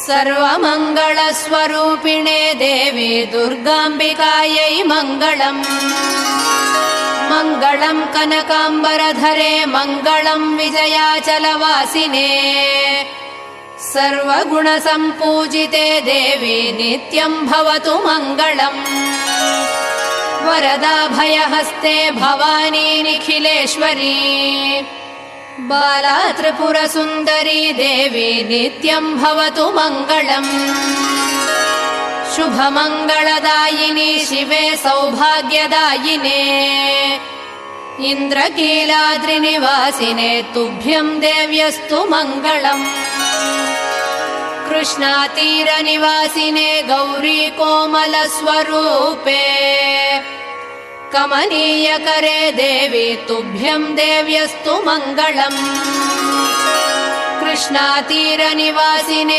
सर्वमङ्गलस्वरूपिणे देवी दुर्गाम्बिकायै मङ्गलम्। मङ्गलम् कनकाम्बरधरे मङ्गलम् विजयाचलवासिने। सर्वगुणसम्पूजिते देवी नित्यम् भवतु मङ्गलम्। वरदाभयहस्ते भवानी निखिलेश्वरी। बाला त्रिपुरसुन्दरी देवी नित्यम् भवतु मङ्गलम्। शुभमङ्गलदायिनी शिवे सौभाग्यदायिने। इन्द्रकीलाद्रिनिवासिने तुभ्यम् देव्यस्तु मङ्गलम्। कृष्णातीरनिवासिने गौरी कोमलस्वरूपे। कमनीयकरे देवी तुभ्यम् देव्यस्तु मङ्गलम्। कृष्णातीरनिवासिने